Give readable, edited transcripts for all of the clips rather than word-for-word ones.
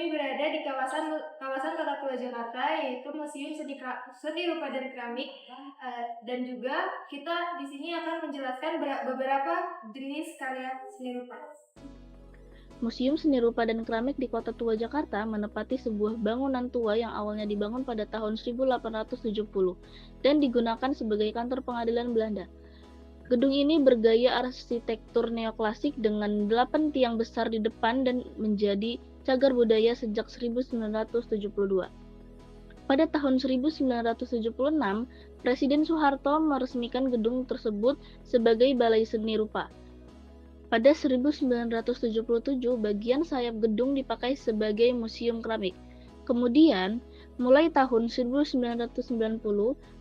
kami berada di kawasan Kota Tua Jakarta, yaitu Museum Seni Rupa dan Keramik, dan juga kita di sini akan menjelaskan beberapa jenis karya seni rupa. Museum Seni Rupa dan Keramik di Kota Tua Jakarta menempati sebuah bangunan tua yang awalnya dibangun pada tahun 1870 dan digunakan sebagai kantor pengadilan Belanda. Gedung ini bergaya arsitektur neoklasik dengan 8 tiang besar di depan dan menjadi cagar budaya sejak 1972. Pada tahun 1976, Presiden Soeharto meresmikan gedung tersebut sebagai Balai Seni Rupa. Pada 1977, bagian sayap gedung dipakai sebagai museum keramik. Kemudian, mulai tahun 1990,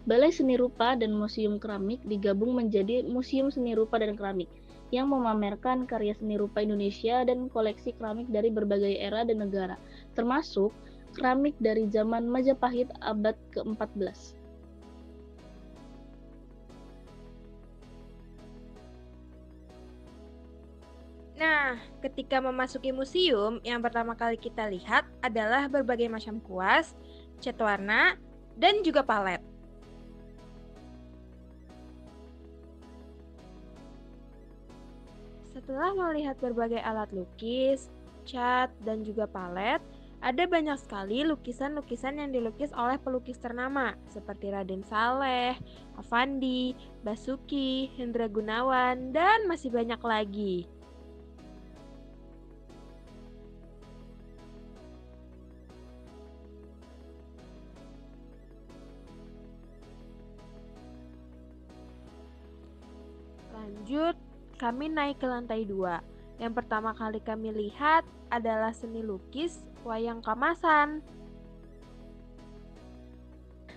Balai Seni Rupa dan Museum Keramik digabung menjadi Museum Seni Rupa dan Keramik yang memamerkan karya seni rupa Indonesia dan koleksi keramik dari berbagai era dan negara, termasuk keramik dari zaman Majapahit abad ke-14. Nah, ketika memasuki museum, yang pertama kali kita lihat adalah berbagai macam kuas, cat warna, dan juga palet. Setelah melihat berbagai alat lukis, cat, dan juga palet, ada banyak sekali lukisan-lukisan yang dilukis oleh pelukis ternama seperti Raden Saleh, Affandi, Basuki, Hendra Gunawan, dan masih banyak lagi. Lanjut, kami naik ke lantai 2. Yang pertama kali kami lihat adalah seni lukis wayang kamasan.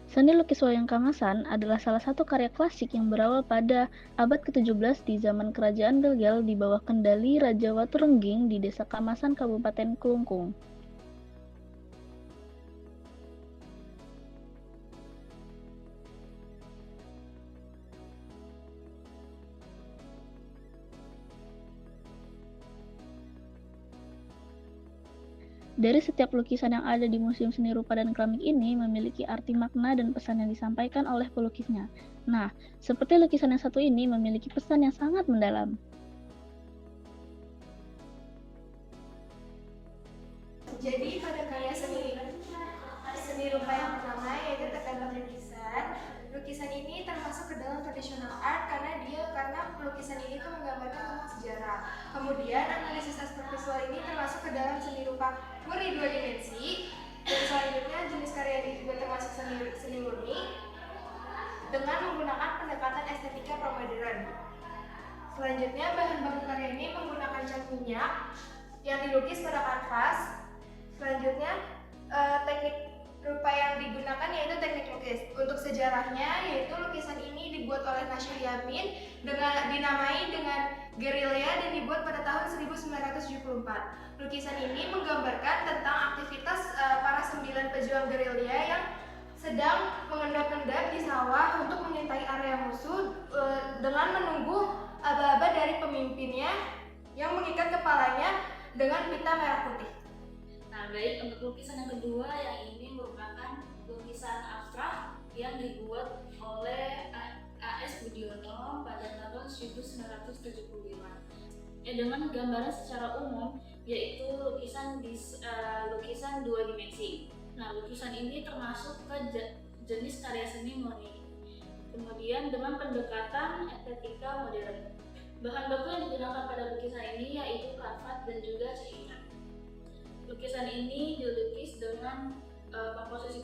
Seni lukis wayang kamasan adalah salah satu karya klasik yang berawal pada abad ke-17 di zaman Kerajaan Belgia di bawah kendali Raja Waturengging di Desa Kamasan, Kabupaten Klungkung. Dari setiap lukisan yang ada di Museum Seni Rupa dan Keramik ini memiliki arti makna dan pesan yang disampaikan oleh pelukisnya. Nah, seperti lukisan yang satu ini memiliki pesan yang sangat mendalam. Jadi pada karya seni rupa yang pertama yaitu tekangan lukisan. Lukisan ini termasuk ke dalam traditional art karena lukisan ini tuh menggambarkan tentang sejarah. Kemudian analisis aspek visual ini termasuk ke dalam seni rupa murni 2 dimensi. Dan selanjutnya jenis karya ini juga termasuk seni murni dengan menggunakan pendekatan estetika promodern. Selanjutnya bahan baku karya ini menggunakan cat minyak yang dilukis pada kanvas. Selanjutnya teknik rupa yang digunakan yaitu teknik lukis. Untuk sejarahnya yaitu lukisan ini dibuat oleh Nasyir Yamin dinamai dengan gerilya dan dibuat pada tahun 1974. Lukisan ini menggambarkan tentang aktivitas para 9 pejuang gerilya yang sedang mengendap-endap di sawah untuk mengintai area musuh dengan menunggu aba-aba dari pemimpinnya yang mengikat kepalanya dengan pita merah putih. Nah, baik, untuk lukisan yang kedua yang ini merupakan lukisan abstrak yang dibuat oleh A.S. Budiono pada tahun 1975. Dengan gambaran secara umum yaitu lukisan 2 dimensi. Nah, lukisan ini termasuk ke jenis karya seni murni. Kemudian dengan pendekatan estetika modern. Bahan baku yang digunakan pada lukisan ini yaitu kanvas dan juga cairan. Lukisan ini dilukis dengan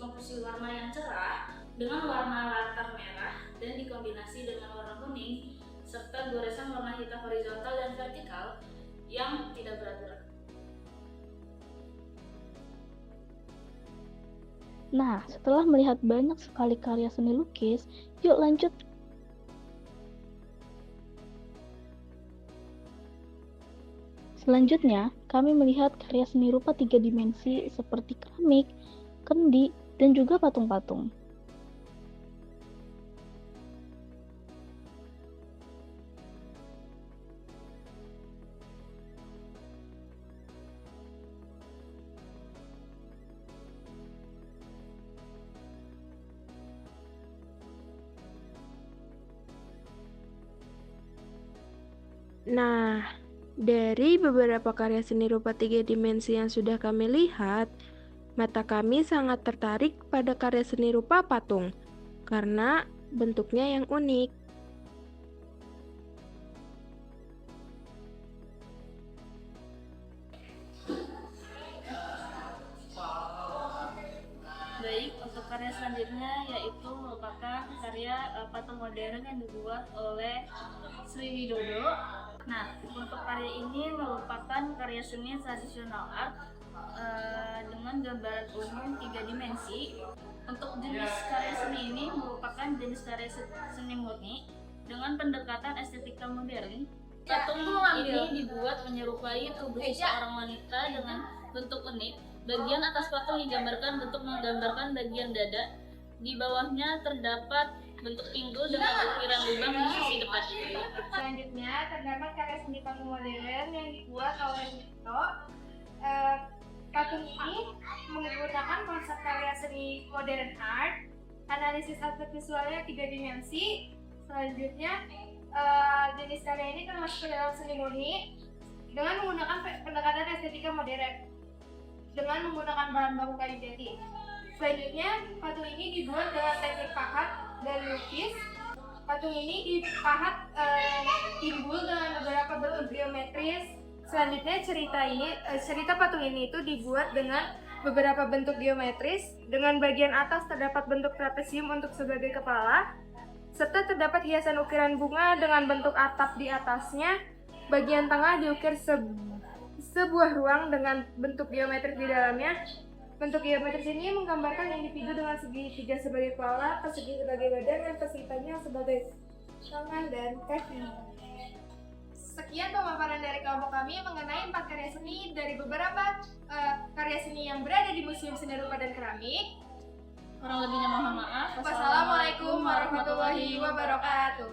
komposisi warna yang cerah dengan warna latar merah dan dikombinasi dengan warna kuning serta goresan warna hitam horizontal dan vertikal yang tidak beraturan. Nah, setelah melihat banyak sekali karya seni lukis, yuk lanjut. Selanjutnya, kami melihat karya seni rupa 3 dimensi seperti keramik, kendi, dan juga patung-patung. Nah, dari beberapa karya seni rupa 3 dimensi yang sudah kami lihat, mata kami sangat tertarik pada karya seni rupa patung karena bentuknya yang unik. Baik, untuk karya selanjutnya yaitu merupakan karya patung modern yang dibuat oleh Sri Widodo. Nah, untuk karya ini merupakan karya seni tradisional art dengan gambaran umum 3 dimensi. Untuk jenis karya seni ini merupakan jenis karya seni murni dengan pendekatan estetika modern. Patung ini dibuat menyerupai tubuh seorang wanita dengan bentuk unik. Bagian atas patung digambarkan bentuk menggambarkan bagian dada. Di bawahnya terdapat bentuk pinggul dengan ukiran lubang di sisi depan. Selanjutnya terdapat karya seni patung modern yang dibuat oleh Nito. Patung ini menggunakan konsep karya seni modern art, analisis aspek visualnya 3 dimensi. Selanjutnya jenis karya ini termasuk ke dalam seni murni dengan menggunakan pendekatan estetika modern dengan menggunakan bahan baku kayu jati. Selanjutnya, patung ini dibuat dengan teknik pahat dan lukis. Patung ini dipahat timbul dengan beberapa bentuk geometris. Selanjutnya, cerita patung ini itu dibuat dengan beberapa bentuk geometris. Dengan bagian atas terdapat bentuk trapesium untuk sebagai kepala, serta terdapat hiasan ukiran bunga dengan bentuk atap di atasnya. Bagian tengah diukir sebuah ruang dengan bentuk geometris di dalamnya. Bentuk geometris ini menggambarkan individu dengan segitiga sebagai kepala, persegi sebagai badan, dan persegitanya sebagai tangan dan kaki. Sekian pemaparan dari kelompok kami mengenai 4 karya seni dari beberapa karya seni yang berada di Museum Seni Rupa dan Keramik. Kurang lebihnya mohon maaf. Wassalamualaikum warahmatullahi wabarakatuh.